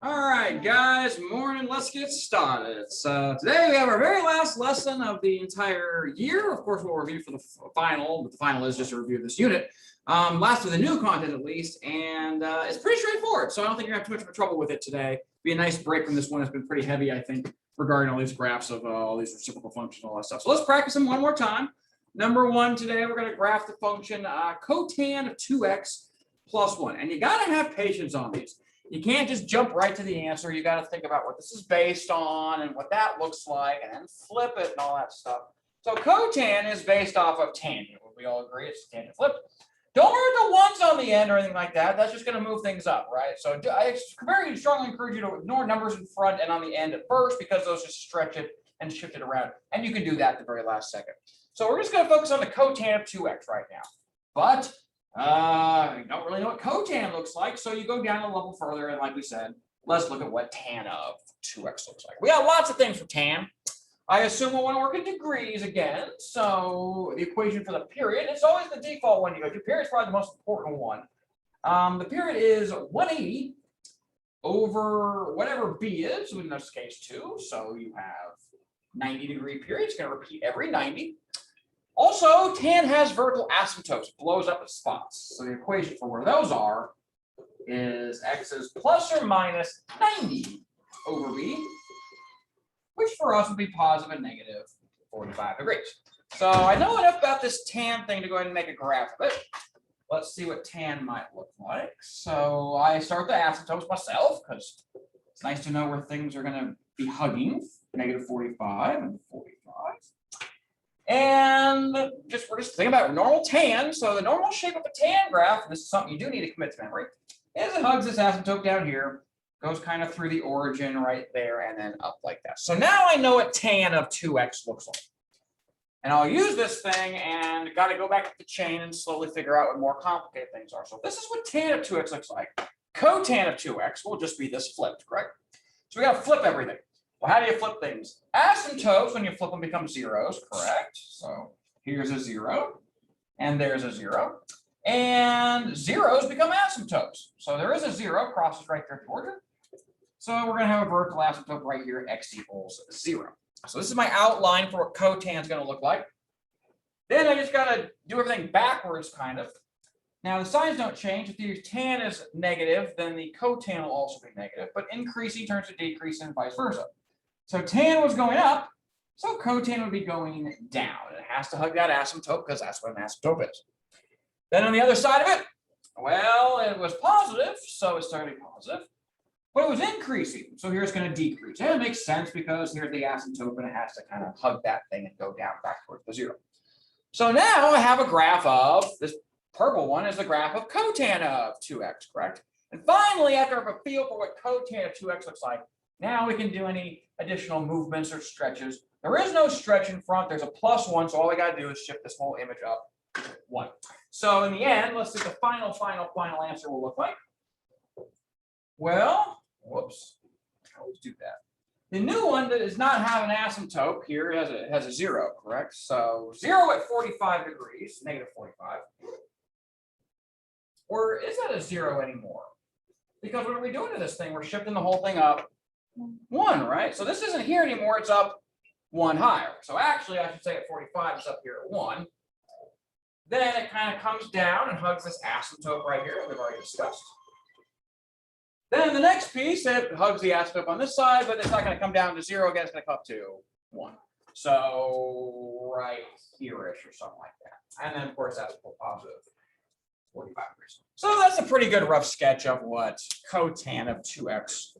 All right, guys, morning. Let's get started. So today we have our very last lesson of the entire year. Of course, we'll review for the final, but the final is just a review of this unit. Last of the new content, at least, and it's pretty straightforward. So I don't think you're gonna have too much of a trouble with it today. Be a nice break from this one. It's been pretty heavy, I think, regarding all these graphs of all these reciprocal functions and all that stuff. So let's practice them one more time. Number one today, we're going to graph the function cotan of 2x plus 1. And you got to have patience on these. You can't just jump right to the answer. You got to think about what this is based on and what that looks like, and then flip it and all that stuff. So cotan is based off of tangent. Would we all agree it's tangent flipped? Don't worry with the ones on the end or anything like that. That's just going to move things up, right? So I very strongly encourage you to ignore numbers in front and on the end at first, because those just stretch it and shift it around. And you can do that at the very last second. So we're just going to focus on the cotan of 2x right now. But you don't really know what cotan looks like, so you go down a level further, and like we said, let's look at what tan of 2x looks like. We got lots of things for tan. I assume we'll want to work in degrees again, so the equation for the period, it's always the default one you go to. Period is probably the most important one. The period is 180 over whatever b is, in this case 2, so you have 90-degree period. It's going to repeat every 90. Also, tan has vertical asymptotes, blows up at spots. So the equation for where those are is x is plus or minus 90 over b, which for us would be positive and negative 45 degrees. So I know enough about this tan thing to go ahead and make a graph of it. Let's see what tan might look like. So I start the asymptotes myself, because it's nice to know where things are going to be hugging, negative 45 and 45. And we're just thinking about normal tan. So the normal shape of a tan graph, and this is something you do need to commit to memory, is it hugs this asymptote down here, goes kind of through the origin right there, and then up like that. So now I know what tan of 2x looks like. And I'll use this thing and got to go back to the chain and slowly figure out what more complicated things are. So this is what tan of 2x looks like. Cotan of 2x will just be this flipped, correct? So we got to flip everything. Well, how do you flip things? Asymptotes, when you flip them, become zeros, correct? So here's a 0, and there's a 0. And zeros become asymptotes. So there is a 0, crosses right there at the origin. So we're going to have a vertical asymptote right here, x equals 0. So this is my outline for what cotan is going to look like. Then I just got to do everything backwards, kind of. Now, the signs don't change. If the tan is negative, then the cotan will also be negative. But increasing turns to decreasing and vice versa. So tan was going up, so cotan would be going down. It has to hug that asymptote, because that's what an asymptote is. Then on the other side of it, well, it was positive, so it started positive. But it was increasing, so here it's going to decrease. And it makes sense, because here's the asymptote, and it has to kind of hug that thing and go down back towards the 0. So now I have a graph of, this purple one is the graph of cotan of 2x, correct? And finally, after I have a feel for what cotan of 2x looks like, now we can do any additional movements or stretches. There is no stretch in front. There's a +1, so all I got to do is shift this whole image up 1. So in the end, let's see what the final answer will look like. Well, whoops, I always do that. The new one that does not have an asymptote here has a 0, correct? So 0 at 45 degrees, negative 45. Or is that a 0 anymore? Because what are we doing to this thing? We're shifting the whole thing up 1, right? So this isn't here anymore. It's up 1 higher. So actually, I should say at 45, it's up here at 1. Then it kind of comes down and hugs this asymptote right here, we've already discussed. Then the next piece, it hugs the asymptote on this side, but it's not going to come down to 0 again. It's going to come up to 1. So right here-ish or something like that. And then, of course, that's positive 45 degrees. So that's a pretty good rough sketch of what cotan of 2x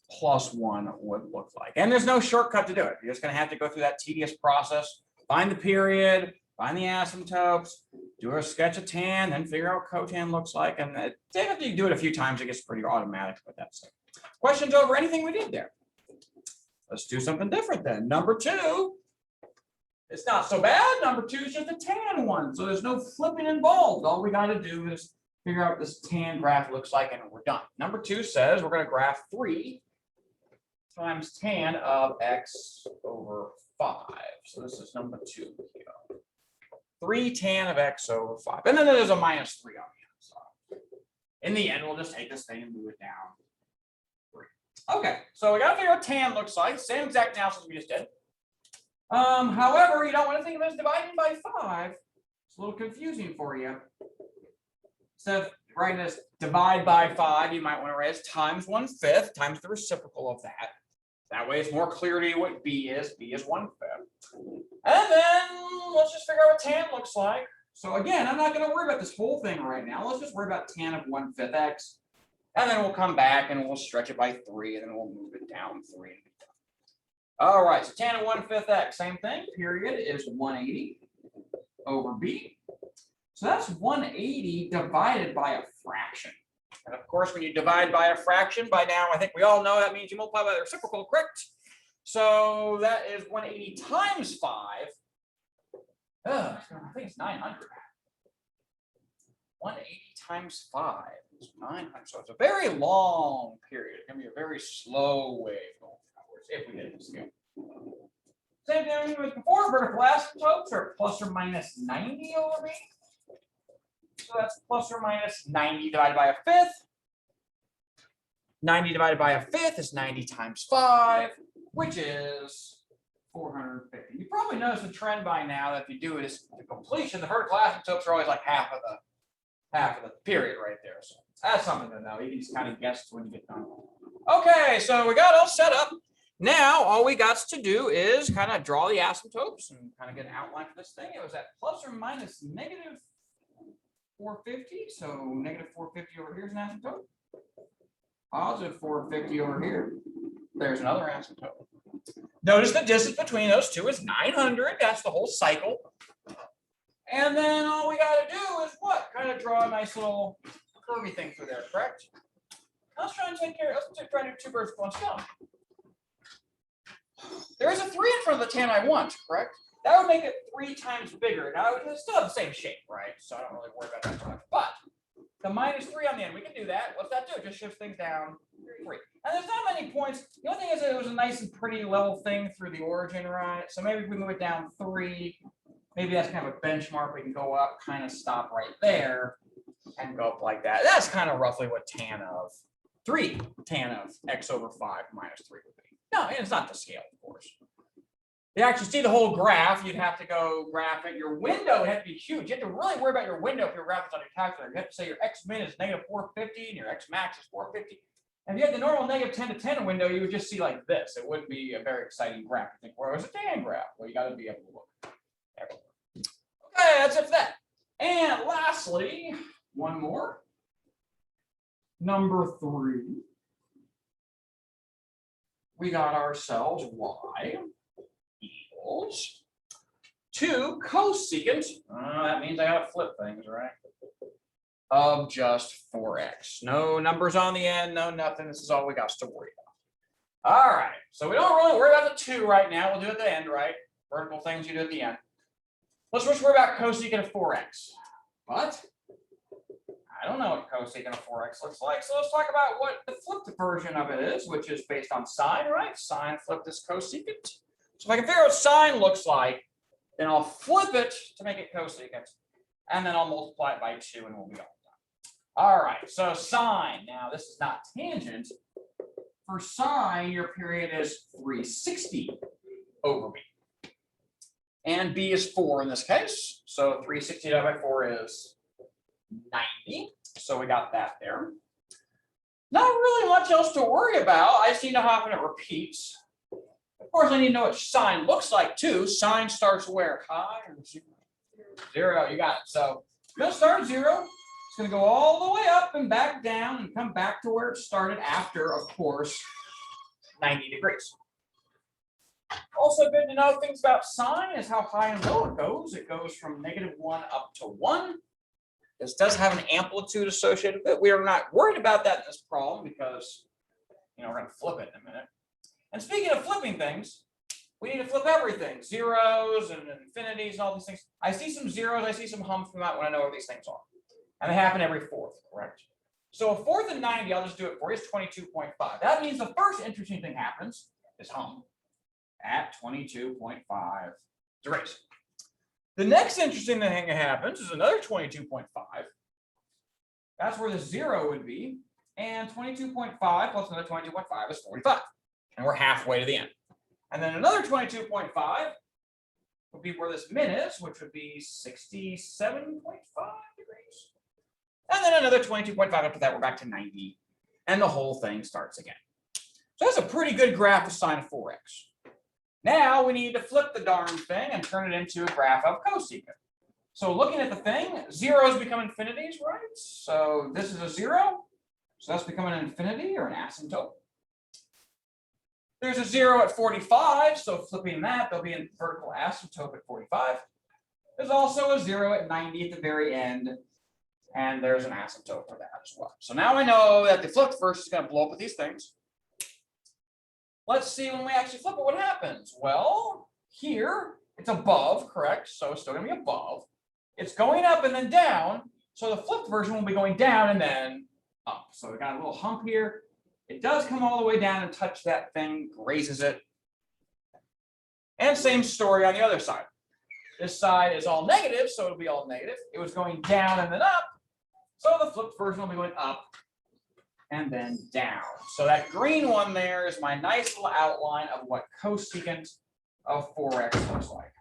plus 1 would look like. And there's no shortcut to do it. You're just going to have to go through that tedious process, find the period, find the asymptotes, do a sketch of tan, then figure out what cotan looks like. And after you do it a few times, it gets pretty automatic with that stuff. Questions over anything we did there? Let's do something different then. Number 2, it's not so bad. Number 2 is just a tan one. So there's no flipping involved. All we got to do is figure out what this tan graph looks like, and we're done. Number 2 says we're going to graph 3 times tan of x over 5. So this is number 2 here. 3 tan of x over 5. And then there's a -3 on the other side. In the end, we'll just take this thing and move it down 3. Okay, so we got to figure out what tan looks like. Same exact analysis we just did. However, you don't want to think of it as dividing by 5. It's a little confusing for you. Instead of writing as divide by 5, you might want to write as times 1/5 times the reciprocal of that. That way it's more clear to you what B is. B is 1/5. And then let's just figure out what tan looks like. So again, I'm not going to worry about this whole thing right now. Let's just worry about tan of 1/5 x. And then we'll come back and we'll stretch it by 3, and then we'll move it down 3. And be done. All right, so tan of 1/5 x, same thing. Period is 180 over b. So that's 180 divided by a fraction. And of course, when you divide by a fraction, by now I think we all know that means you multiply by the reciprocal, correct? So that is 180 times 5. I think it's 900. 180 times 5 is 900. So it's a very long period. It's going to be a very slow wave going forwards if we get this scale. Same thing as before. Vertical asymptotes are plus or minus 90 over b. So that's plus or minus 90 divided by a fifth. 90 divided by a fifth is 90 times 5, which is 450. You probably noticed a trend by now that if you do it as to completion, the vertical asymptotes are always like half of the period right there. So that's something to know. You can just kind of guess when you get done. Okay, so we got all set up. Now all we got to do is kind of draw the asymptotes and kind of get an outline for this thing. It was at plus or minus negative 450. So negative 450 over here is an asymptote. Positive 450 over here. There's another asymptote. Notice the distance between those two is 900. That's the whole cycle. And then all we got to do is what? Kind of draw a nice little curvy thing through there, correct? Let's try and take care. Let's try to do 2 birds with 1 stone. There is a 3 in front of the tan I want, correct? That would make it 3 times bigger. Now it still have the same shape, right? So I don't really worry about that too much. But the minus 3 on the end, we can do that. What's that do? It just shifts things down 3. And there's not many points. The only thing is that it was a nice and pretty level thing through the origin, right? So maybe if we move it down 3, maybe that's kind of a benchmark. We can go up, kind of stop right there, and go up like that. That's kind of roughly what tan of x over 5 minus 3 would be. No, and it's not the scale, of course. To actually see the whole graph, you'd have to go graph it. Your window would have to be huge. You have to really worry about your window if your graph is on your calculator. You have to say your x min is negative 450 and your x max is 450. And if you had the normal negative 10 to 10 window, you would just see like this. It wouldn't be a very exciting graph. You think, where was a tan graph? Well, you got to be able to look everywhere. Okay, that's it for that. And lastly, one more. Number 3. We got ourselves y equals 2 cosecant. That means I gotta flip things, right? Of just 4x. No numbers on the end, no nothing. This is all we got to worry about. All right, so we don't really worry about the 2 right now. We'll do it at the end, right? Vertical things you do at the end. Let's just worry about cosecant of 4x. But I don't know what cosecant of 4x looks like. So let's talk about what the flipped version of it is, which is based on sine, right? Sine flipped is cosecant. So if I can figure out what sine looks like, then I'll flip it to make it cosecant. And then I'll multiply it by 2 and we'll be all done. All right, so sine. Now this is not tangent. For sine, your period is 360 over b. And b is 4 in this case. So 360 divided by 4 is 90. So we got that there. Not really much else to worry about. I just need to know how often it repeats. Of course, I need to know what sine looks like too. Sine starts where? High or 0? 0, you got it. So it's going to start at 0. It's going to go all the way up and back down and come back to where it started after, of course, 90 degrees. Also good to know things about sine is how high and low it goes. It goes from -1 up to 1. This does have an amplitude associated with it. We are not worried about that in this problem because, we're going to flip it in a minute. And speaking of flipping things, we need to flip everything. Zeros and infinities and all these things. I see some zeros. I see some humps come out when I know what these things are. And they happen every fourth, correct? So a fourth and 90, I'll just do it for you, is 22.5. That means the first interesting thing happens is hump at 22.5 degrees. The next interesting thing that happens is another 22.5. That's where the 0 would be. And 22.5 plus another 22.5 is 45. And we're halfway to the end. And then another 22.5 would be where this min is, which would be 67.5 degrees. And then another 22.5 after that, we're back to 90. And the whole thing starts again. So that's a pretty good graph of sine of 4x. Now we need to flip the darn thing and turn it into a graph of cosecant. So looking at the thing, zeros become infinities, right? So this is a 0. So that's becoming an infinity or an asymptote. There's a 0 at 45, so flipping that, there'll be a vertical asymptote at 45. There's also a 0 at 90 at the very end, and there's an asymptote for that as well. So now I know that the flipped verse is going to blow up with these things. Let's see when we actually flip it, what happens? Well, here, it's above, correct? So it's still going to be above. It's going up and then down, so the flipped version will be going down and then up. So we got a little hump here. It does come all the way down and touch that thing, grazes it. And same story on the other side. This side is all negative, so it'll be all negative. It was going down and then up, so the flipped version will be going up and then down. So that green one there is my nice little outline of what cosecant of 4x looks like.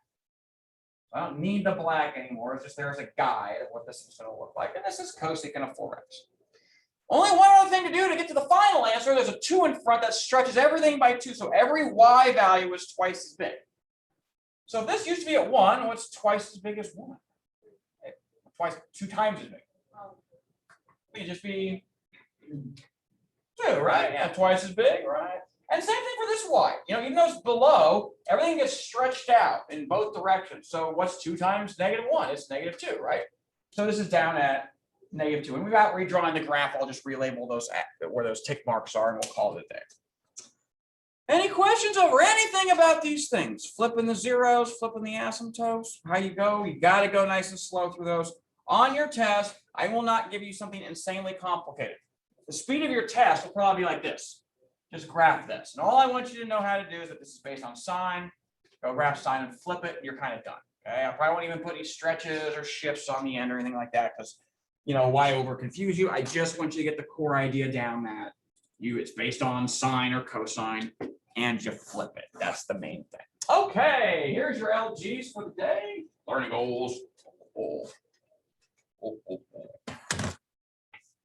I don't need the black anymore. It's just there's a guide of what this is going to look like. And this is cosecant of 4x. Only one other thing to do to get to the final answer. There's a 2 in front that stretches everything by 2. So every y value is twice as big. So if this used to be at 1, what's twice as big as 1? Twice, 2 times as big. It would just be 2, right? Yeah, twice as big, right? And same thing for this y. Even though it's below, everything gets stretched out in both directions. So what's 2 times -1? It's -2, right? So this is down at -2. And without redrawing the graph, I'll just relabel those where those tick marks are, and we'll call it a day. Any questions over anything about these things? Flipping the zeros, flipping the asymptotes, how you go? You got to go nice and slow through those. On your test, I will not give you something insanely complicated. The speed of your test will probably be like this. Just graph this. And all I want you to know how to do is that this is based on sine. Go graph sine and flip it, and you're kind of done. Okay? I probably won't even put any stretches or shifts on the end or anything like that because, why over confuse you? I just want you to get the core idea down that it's based on sine or cosine, and you flip it. That's the main thing. Okay, here's your LGs for the day. Learning goals.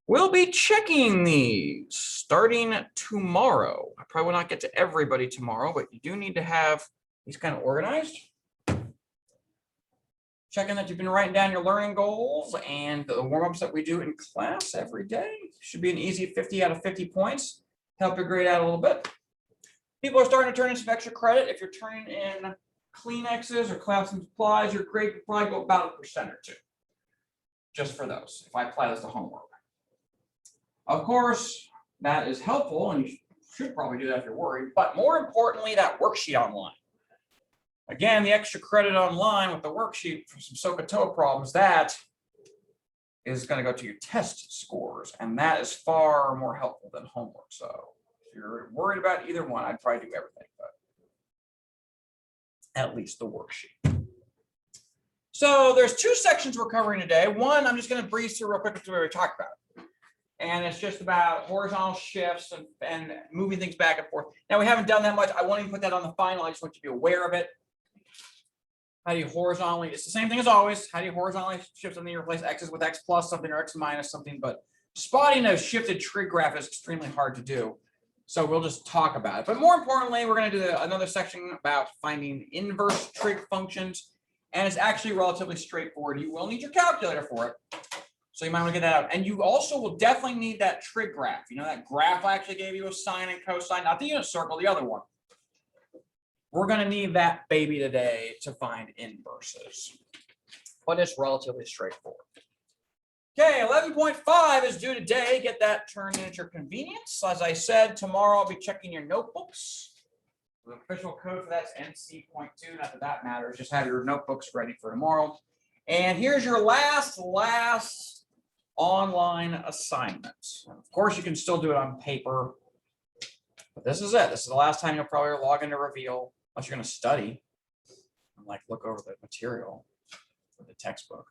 We'll be checking these starting tomorrow. I probably will not get to everybody tomorrow, but you do need to have these kind of organized. Checking that you've been writing down your learning goals and the warm-ups that we do in class every day. Should be an easy 50 out of 50 points. Help your grade out a little bit. People are starting to turn in some extra credit. If you're turning in Kleenexes or class and supplies, your grade could probably go about 1% or 2. Just for those, if I apply this to homework. Of course, that is helpful, and you should probably do that if you're worried. But more importantly, that worksheet online. Again, the extra credit online with the worksheet for some SOHCAHTOA problems, that is going to go to your test scores, and that is far more helpful than homework. So if you're worried about either one, I'd probably do everything, but at least the worksheet. So there's 2 sections we're covering today. One, I'm just going to breeze through real quick to where we talked about it. And it's just about horizontal shifts and moving things back and forth. Now, we haven't done that much. I won't even put that on the final. I just want you to be aware of it. How do you horizontally, it's the same thing as always. How do you horizontally shift something? You replace x's with x plus something or x minus something, but spotting a shifted trig graph is extremely hard to do. So we'll just talk about it. But more importantly, we're going to do another section about finding inverse trig functions. And it's actually relatively straightforward. You will need your calculator for it. So you might want to get that out. And you also will definitely need that trig graph. That graph I actually gave you of sine and cosine, not the unit circle, the other one. We're going to need that baby today to find inverses. But it's relatively straightforward. Okay, 11.5 is due today. Get that turned in at your convenience. As I said, tomorrow I'll be checking your notebooks. The official code for that's NC.2. Not that matters. Just have your notebooks ready for tomorrow. And here's your last online assignment. Of course, you can still do it on paper. But this is it. This is the last time you'll probably log into Reveal, unless you're going to study and look over the material for the textbook.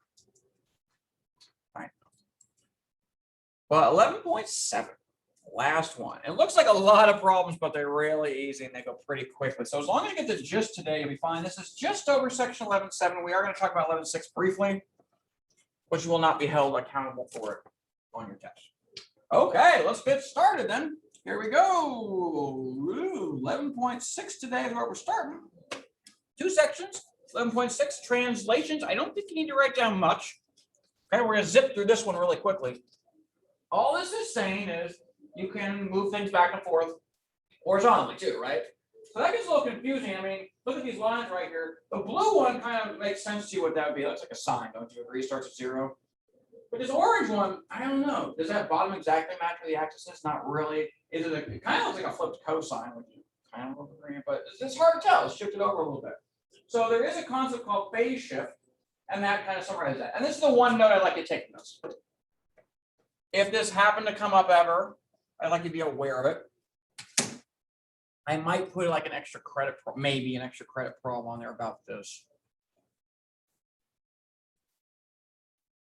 All right. Well, 11.7. Last one. It looks like a lot of problems, but they're really easy and they go pretty quickly. So as long as you get the gist today, you'll be fine. This is just over section 11.7. We are going to talk about 11.6 briefly, which will not be held accountable for it on your test. Okay, let's get started then. Here we go. 11.6 today is where we're starting. 2 sections. 11.6 translations. I don't think you need to write down much. Okay, we're going to zip through this one really quickly. All this is saying is you can move things back and forth horizontally too, right? So that gets a little confusing. I mean, look at these lines right here. The blue one kind of makes sense to you what that would be. That's like a sine, don't you agree? Starts at 0. But this orange one, I don't know. Does that bottom exactly match where the axis is? Not really. Is it? It kind of looks like a flipped cosine, which you kind of agree, but it's hard to tell. Let's shift it over a little bit. So there is a concept called phase shift, and that kind of summarizes that. And this is the one note I'd like you to take from this. If this happened to come up ever, I'd like you to be aware of it. I might put like an extra credit, maybe an extra credit problem on there about this.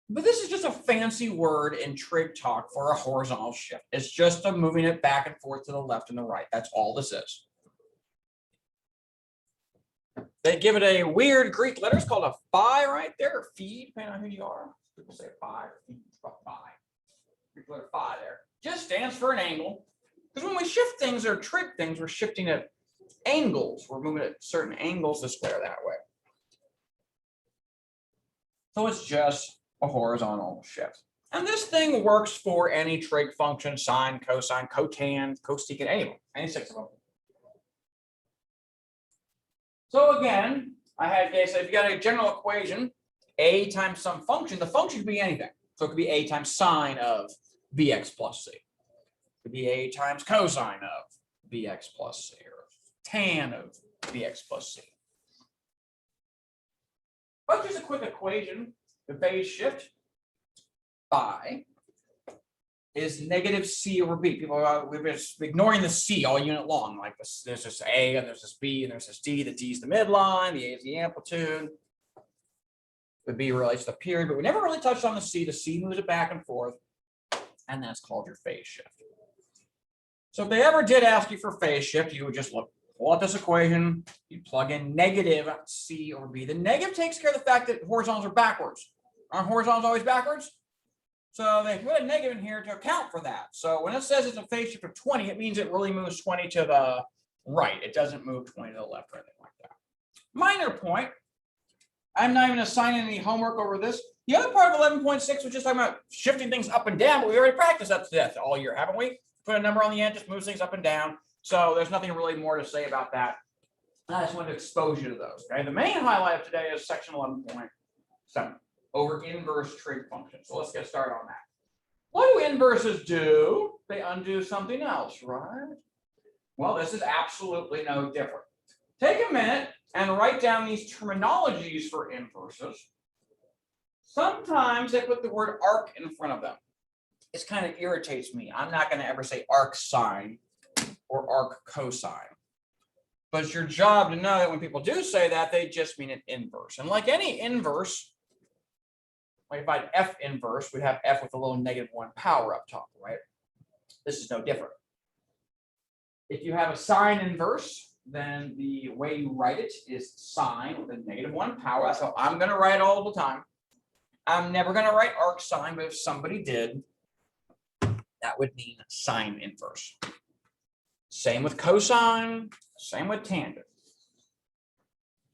But this is just a fancy word in trig talk for a horizontal shift. It's just a moving it back and forth to the left and the right. That's all this is. They give it a weird Greek letter. It's called a phi right there, or phi, depending on who you are. People say phi or phi, phi. Greek letter phi there. Just stands for an angle. Because when we shift things or trig things, we're shifting at angles. We're moving at certain angles this way or that way. So it's just a horizontal shift. And this thing works for any trig function, sine, cosine, cotan, cosecant, any 6 of them. So again, I had so if you got a general equation, a times some function, the function could be anything. So it could be a times sine of bx plus c. It could be a times cosine of bx plus c, or tan of bx plus c. But just a quick equation, the phase shift phi is negative c over b. People are we've been ignoring the c all unit long. Like this, there's this a and there's this b and there's this d. The d is the midline, the a is the amplitude. The b relates to the period, but we never really touched on the c. The c moves it back and forth, and that's called your phase shift. So if they ever did ask you for phase shift, you would just pull out this equation, you plug in negative c over b. The negative takes care of the fact that horizontals are backwards. Aren't horizontals always backwards? So they put a negative in here to account for that. So when it says it's a phase shift of 20, it means it really moves 20 to the right. It doesn't move 20 to the left or anything like that. Minor point. I'm not even assigning any homework over this. The other part of 11.6 was just talking about shifting things up and down, but we already practiced that to death all year, haven't we? Put a number on the end, just moves things up and down. So there's nothing really more to say about that. I just wanted to expose you to those. Okay, the main highlight of today is section 11.7 over inverse trig functions. So let's get started on that. What do inverses do? They undo something else, right? Well, this is absolutely no different. Take a minute and write down these terminologies for inverses. Sometimes they put the word arc in front of them. This kind of irritates me. I'm not going to ever say arc sine or arc cosine. But it's your job to know that when people do say that, they just mean an inverse. And like any inverse, like if I had f inverse, we'd have f with a little -1 power up top, right? This is no different. If you have a sine inverse, then the way you write it is sine with a -1 power. That's how I'm going to write all the time. I'm never going to write arc sine, but if somebody did, that would mean sine inverse. Same with cosine, same with tangent.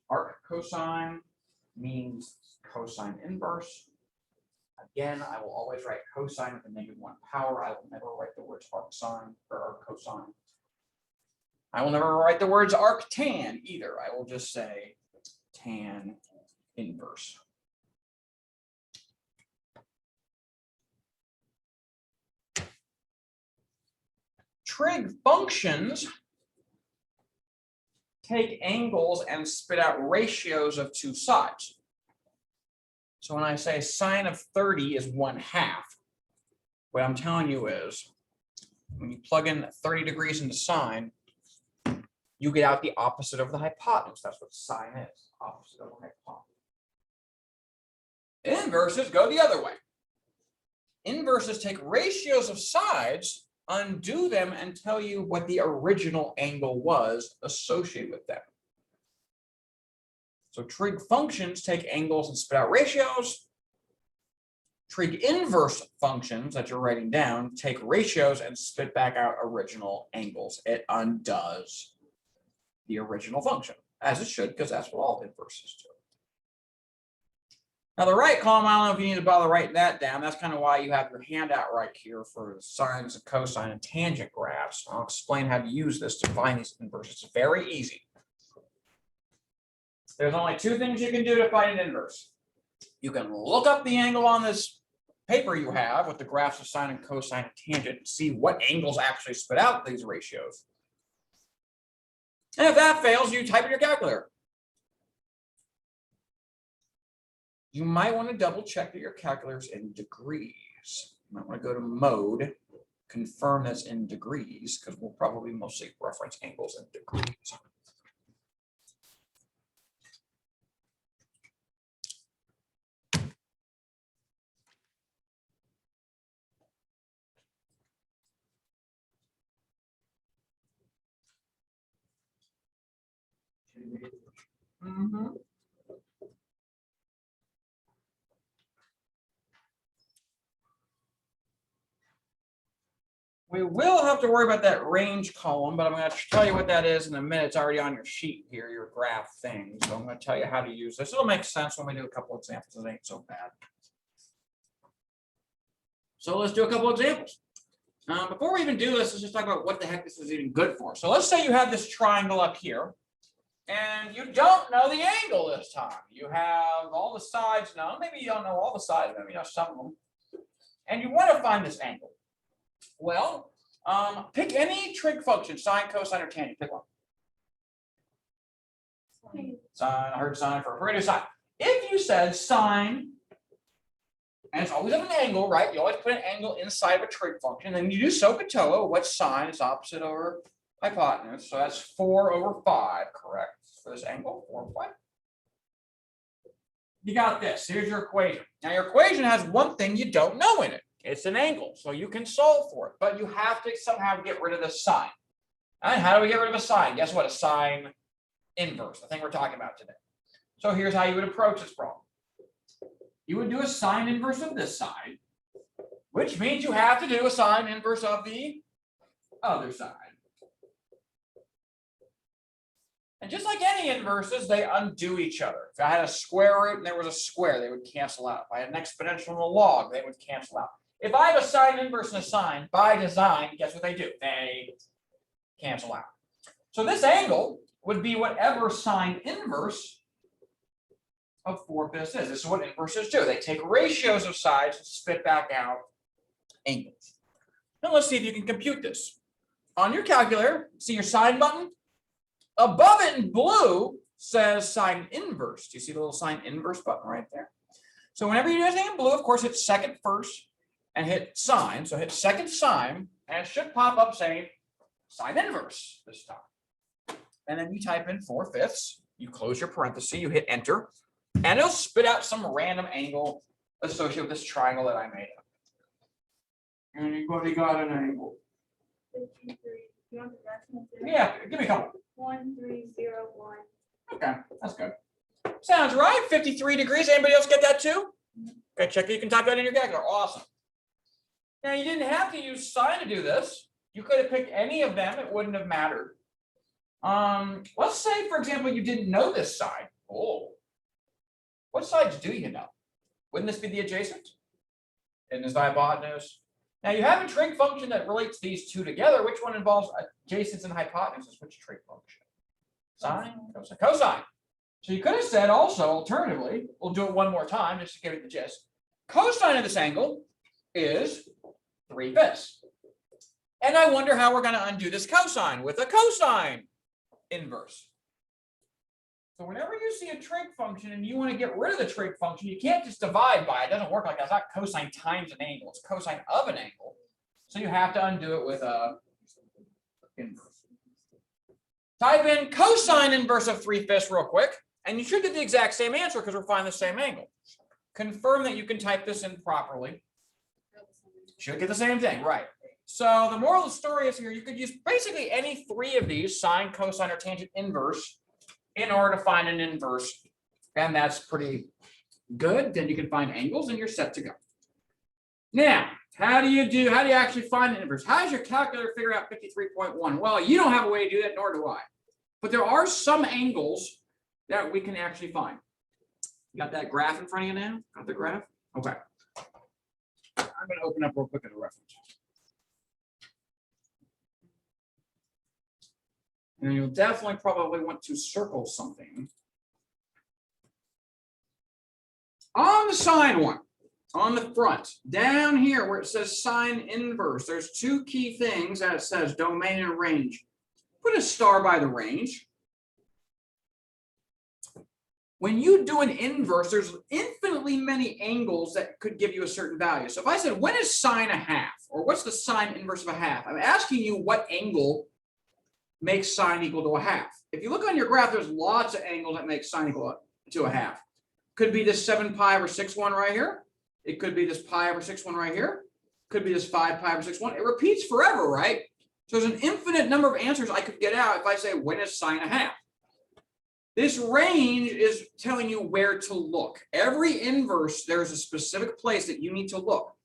Arc cosine means cosine inverse. Again, I will always write cosine with a -1 power. I will never write the words arc sine or arc cosine. I will never write the words arctan either. I will just say tan inverse. Trig functions take angles and spit out ratios of 2 sides. So when I say sine of 30 is 1/2, what I'm telling you is when you plug in 30 degrees into sine, you get out the opposite of the hypotenuse. That's what sine is, opposite of the hypotenuse. Inverses go the other way. Inverses take ratios of sides undo them and tell you what the original angle was associated with them. So trig functions take angles and spit out ratios. Trig inverse functions that you're writing down take ratios and spit back out original angles. It undoes the original function, as it should, because that's what all inverses do. Now the right column, I don't know if you need to bother writing that down. That's kind of why you have your handout right here for sines and cosine and tangent graphs. I'll explain how to use this to find these inverses. It's very easy. There's only two things you can do to find an inverse. You can look up the angle on this paper you have with the graphs of sine and cosine and tangent and see what angles actually spit out these ratios. And if that fails, you type in your calculator. You might want to double check that your calculator is in degrees. You might want to go to mode, confirm that's in degrees, because we'll probably mostly reference angles in degrees. We will have to worry about that range column, but I'm going to tell you what that is in a minute. It's already on your sheet here, your graph thing. So I'm going to tell you how to use this. It'll make sense when we do a couple examples. It ain't so bad. So let's do a couple examples. Before we even do this, let's just talk about what the heck this is even good for. So let's say you have this triangle up here, and you don't know the angle this time. You have all the sides known. Maybe you don't know all the sides, maybe you know some of them. And you want to find this angle. Well, pick any trig function, sine, cosine, or tangent. Pick one. Sine, I heard sine for a sine. If you said sine, and it's always at an angle, right? You always put an angle inside of a trig function, and you do SOHCAHTOA, what sine is opposite over hypotenuse. So that's 4 over 5, correct? For this angle, 4 over 5. You got this. Here's your equation. Now your equation has one thing you don't know in it. It's an angle, so you can solve for it, but you have to somehow get rid of the sine. And how do we get rid of a sine? Guess what? A sine inverse, the thing we're talking about today. So here's how you would approach this problem. You would do a sine inverse of this side, which means you have to do a sine inverse of the other side. And just like any inverses, they undo each other. If I had a square root and there was a square, they would cancel out. If I had an exponential and a log, they would cancel out. If I have a sine inverse and a sine, by design, guess what they do? They cancel out. So this angle would be whatever sine inverse of 4/5 is. This is what inverses do. They take ratios of sides and spit back out angles. Now let's see if you can compute this. On your calculator, see your sine button? Above it in blue says sine inverse. Do you see the little sine inverse button right there? So whenever you do anything in blue, of course, hit second first and hit sine. So hit second sine, and it should pop up saying sine inverse this time. And then you type in 4/5. You close your parenthesis, you hit enter, and it'll spit out some random angle associated with this triangle that I made up. Anybody got an angle? 53. You want the decimal too? Yeah, give me a couple. 1301. Okay, that's good. Sounds right. 53 degrees. Anybody else get that too? Okay, check it. You can type that in your calculator. Awesome. Now you didn't have to use sine to do this. You could have picked any of them. It wouldn't have mattered. Let's say, for example, you didn't know this side. Oh, what sides do you know? Wouldn't this be the adjacent? And this the hypotenuse? Now you have a trig function that relates these two together. Which one involves adjacents and hypotenuses? Which trig function? Sine, cosine, cosine. So you could have said also, alternatively, we'll do it one more time just to give it the gist. Cosine of this angle is 3/5. And I wonder how we're going to undo this cosine with a cosine inverse. So whenever you see a trig function and you want to get rid of the trig function, you can't just divide by it. It doesn't work like that. It's not cosine times an angle. It's cosine of an angle. So you have to undo it with a inverse. Type in cosine inverse of 3/5 real quick, and you should get the exact same answer because we're finding the same angle. Confirm that you can type this in properly. Should get the same thing, right? So the moral of the story is here, you could use basically any three of these, sine, cosine, or tangent inverse, in order to find an inverse. And that's pretty good. Then you can find angles and you're set to go. Now, how do you actually find an inverse? How does your calculator figure out 53.1? Well, you don't have a way to do that, nor do I. But there are some angles that we can actually find. You got that graph in front of you now? Got the graph? Okay. I'm going to open up real quick at a reference. And you'll definitely probably want to circle something. On the sine one, on the front, down here where it says sine inverse, there's two key things that it says domain and range. Put a star by the range. When you do an inverse, there's infinitely many angles that could give you a certain value. So if I said, when is sine a half? Or what's the sine inverse of a half? I'm asking you what angle makes sine equal to a half. If you look on your graph, there's lots of angles that make sine equal to a half. Could be this 7 pi over 6 1 right here. It could be this pi over 6 1 right here. Could be this 5 pi over 6 1. It repeats forever, right? So there's an infinite number of answers I could get out if I say, when is sine a half? This range is telling you where to look. Every inverse, there's a specific place that you need to look.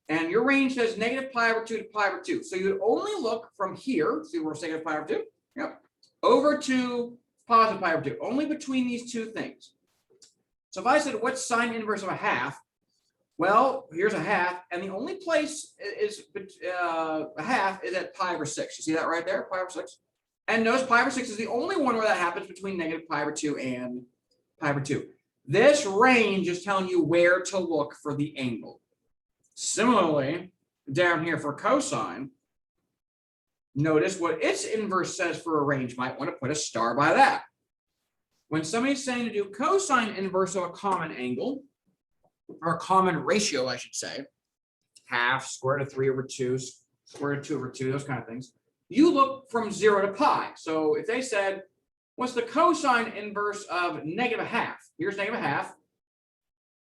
And your range says negative pi over 2 to pi over 2. So you would only look from here, see where it's negative pi over 2? Yep. Over to positive pi over 2, only between these two things. So if I said, what's sine inverse of a half? Well, here's a half, and the only place is a half is at pi over 6. You see that right there, pi over 6? And notice pi over 6 is the only one where that happens between negative pi over 2 and pi over 2. This range is telling you where to look for the angle. Similarly, down here for cosine, notice what its inverse says for a range. Might want to put a star by that. When somebody's saying to do cosine inverse of a common angle, or a common ratio, I should say, half, square root of 3 over 2, square root of 2 over 2, those kind of things, you look from 0 to pi. So if they said, what's the cosine inverse of negative a half? Here's negative a half.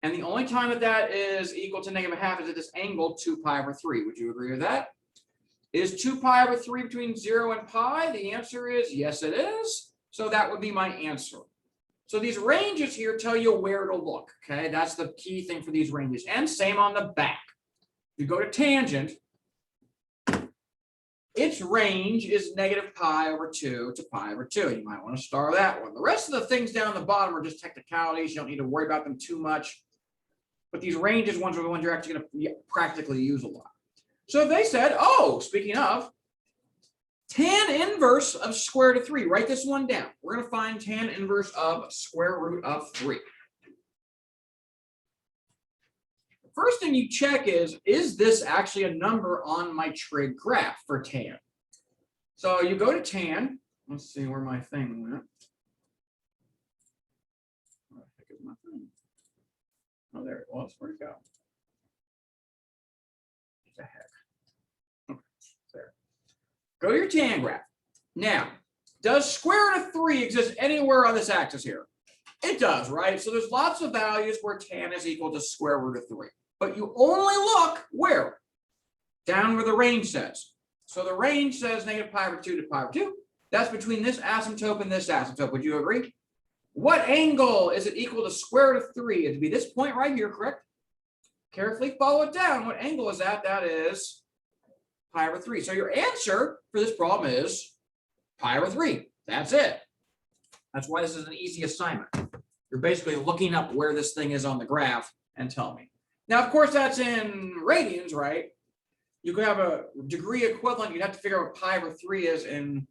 And the only time that is equal to negative a half is at this angle 2 pi over 3. Would you agree with that? Is 2 pi over 3 between 0 and pi? The answer is yes, it is. So that would be my answer. So these ranges here tell you where to look. Okay, that's the key thing for these ranges. And same on the back. If you go to tangent, its range is negative pi over 2 to pi over 2. You might want to star that one. The rest of the things down the bottom are just technicalities. You don't need to worry about them too much. But these ranges ones are the ones you're actually going to practically use a lot. So if they said, oh, speaking of, tan inverse of square root of 3, write this one down. We're going to find tan inverse of square root of 3. The first thing you check is this actually a number on my trig graph for tan? So you go to tan. Let's see where my thing went. Where the heck is my thing? Oh, there it was. Where'd it go? What the heck? Okay, there. Go to your tan graph. Now, does square root of 3 exist anywhere on this axis here? It does, right? So there's lots of values where tan is equal to square root of 3. But you only look where? Down where the range says. So the range says negative pi over 2 to pi over 2. That's between this asymptote and this asymptote. Would you agree? What angle is it equal to square root of 3? It'd be this point right here, correct? Carefully follow it down. What angle is that? That is pi over 3. So your answer for this problem is pi over 3. That's it. That's why this is an easy assignment. You're basically looking up where this thing is on the graph and tell me. Now, of course, that's in radians, right? You could have a degree equivalent. You'd have to figure out what pi over 3 is in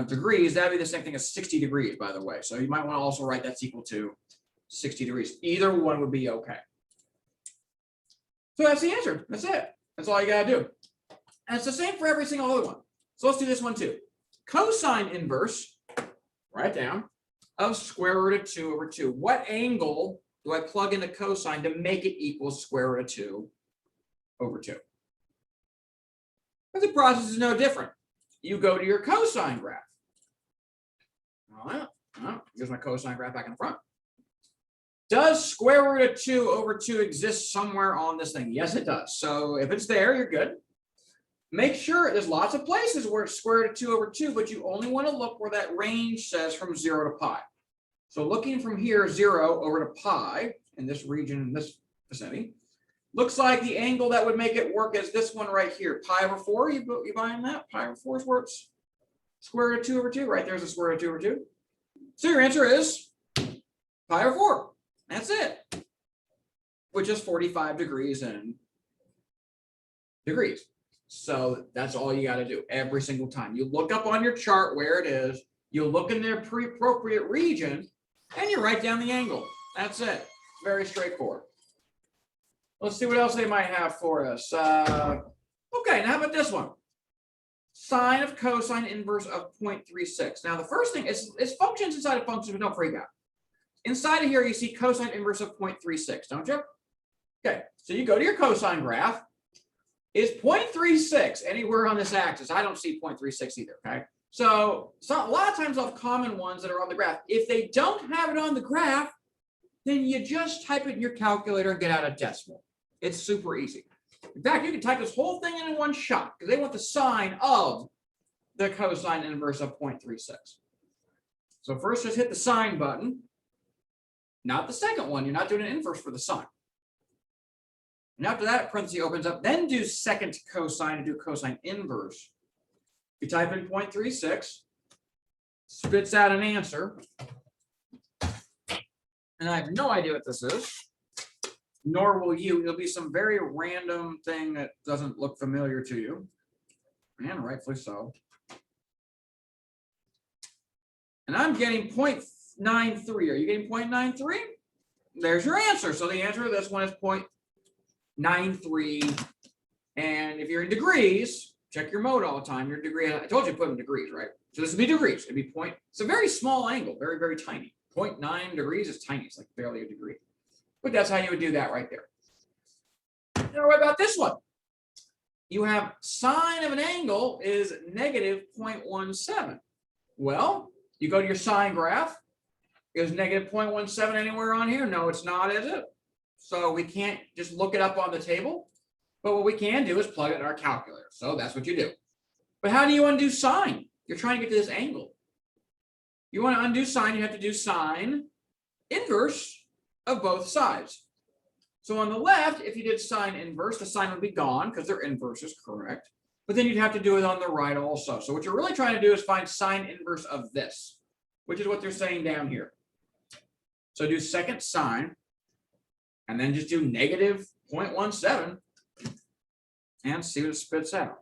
degrees. That'd be the same thing as 60 degrees, by the way. So you might want to also write that's equal to 60 degrees. Either one would be okay. So that's the answer. That's it. That's all you got to do. And it's the same for every single other one. So let's do this one too. Cosine inverse, write down, of square root of 2 over 2. What angle do I plug into cosine to make it equal square root of 2 over 2? But the process is no different. You go to your cosine graph. Here's my cosine graph back in the front. Does square root of 2 over 2 exist somewhere on this thing? Yes, it does. So if it's there, you're good. make sure there's lots of places where it's square root of 2 over 2, but you only want to look where that range says from 0 to pi. So looking from here, 0 over to pi in this region, in this vicinity, looks like the angle that would make it work is this one right here, pi over 4. You buying that? Pi over 4 is where it's square root of 2 over 2. Right there's a square root of 2 over 2. So your answer is pi over 4. That's it. Which is 45 degrees in degrees. So that's all you got to do every single time. You look up on your chart where it is, you look in the appropriate region, and you write down the angle. That's it. Very straightforward. Let's see what else they might have for us. Okay, now how about this one? Sine of cosine inverse of 0.36. Now the first thing is functions inside of functions, but don't freak out. Inside of here, you see cosine inverse of 0.36, don't you? Okay, so you go to your cosine graph. Is 0.36 anywhere on this axis? I don't see 0.36 either, okay? So a lot of times I'll have common ones that are on the graph. If they don't have it on the graph, then you just type it in your calculator and get out a decimal. It's super easy. In fact, you can type this whole thing in one shot because they want the sine of the cosine inverse of 0.36. So first just hit the sine button, not the second one. You're not doing an inverse for the sine. And after that, parenthesis opens up, then do second cosine and do cosine inverse. You type in 0.36, spits out an answer. And I have no idea what this is, nor will you. It'll be some very random thing that doesn't look familiar to you. And rightfully so. And I'm getting 0.93. Are you getting 0.93? There's your answer. So the answer to this one is 0.93. And if you're in degrees, check your mode all the time. Your degree, I told you to put in degrees, right? So this would be degrees. It'd be it's a very small angle, very, very tiny. 0.9 degrees is tiny. It's like barely a degree. But that's how you would do that right there. Now, what about this one? You have sine of an angle is negative 0.17. Well, you go to your sine graph. Is negative 0.17 anywhere on here? No, it's not, is it? So we can't just look it up on the table. But what we can do is plug it in our calculator. So that's what you do. But how do you undo sine? You're trying to get to this angle. You want to undo sine, you have to do sine inverse of both sides. So on the left, if you did sine inverse, the sine would be gone because their inverse is correct. But then you'd have to do it on the right also. So what you're really trying to do is find sine inverse of this, which is what they're saying down here. So do second sine, and then just do negative 0.17 and see what it spits out.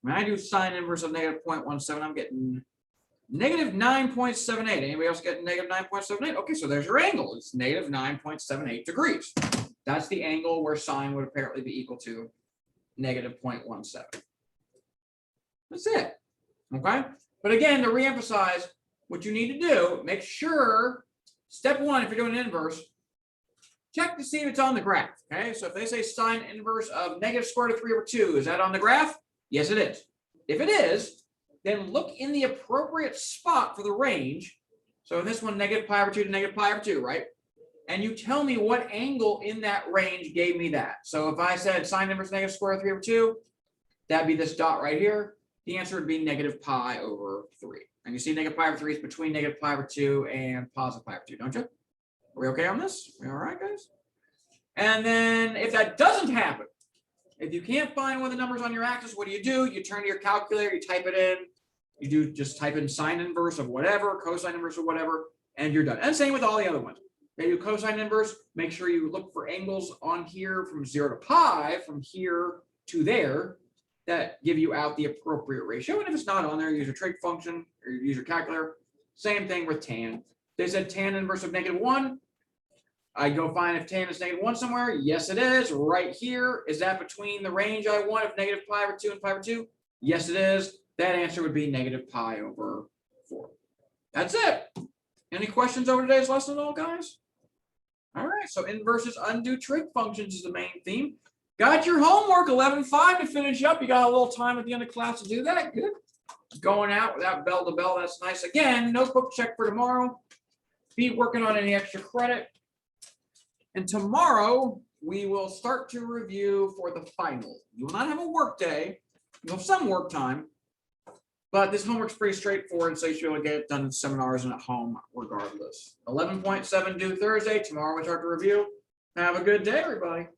When I do sine inverse of negative 0.17, I'm getting negative 9.78. Anybody else getting negative 9.78? Okay, so there's your angle. It's negative 9.78 degrees. That's the angle where sine would apparently be equal to negative 0.17. That's it. Okay? But again, to reemphasize, what you need to do, make sure, step one, if you're doing an inverse, check to see if it's on the graph. Okay, so if they say sine inverse of negative square root of 3 over 2, is that on the graph? Yes, it is. If it is, then look in the appropriate spot for the range. So in this one, negative pi over 2 to negative pi over 2, right? And you tell me what angle in that range gave me that. So if I said sine inverse negative square root of 3 over 2, that'd be this dot right here. The answer would be negative pi over 3. And you see negative pi over 3 is between negative pi over 2 and positive pi over 2, don't you? Are we okay on this? We all right, guys? And then if that doesn't happen, if you can't find one of the numbers on your axis, what do? You turn to your calculator, you type it in. You do just type in sine inverse of whatever, cosine inverse of whatever, and you're done. And same with all the other ones. They do cosine inverse. Make sure you look for angles on here from 0 to pi, from here to there, that give you out the appropriate ratio. And if it's not on there, use your trig function or use your calculator. Same thing with tan. They said tan inverse of negative 1. I go find if tan is negative 1 somewhere. Yes, it is. Right here. Is that between the range I want of negative pi over 2 and pi over 2? Yes, it is. That answer would be negative pi over 4. That's it. Any questions over today's lesson at all, guys? All right. So inverses, undo trig functions is the main theme. Got your homework, 11:05 to finish up. You got a little time at the end of class to do that. Good. Going out without bell to bell. That's nice. Again, notebook check for tomorrow. Be working on any extra credit. And tomorrow, we will start to review for the final. You will not have a work day. You'll have some work time. But this homework's pretty straightforward, so you should be able to get it done in seminars and at home regardless. 11.7 due Thursday. Tomorrow we start to review. Have a good day, everybody.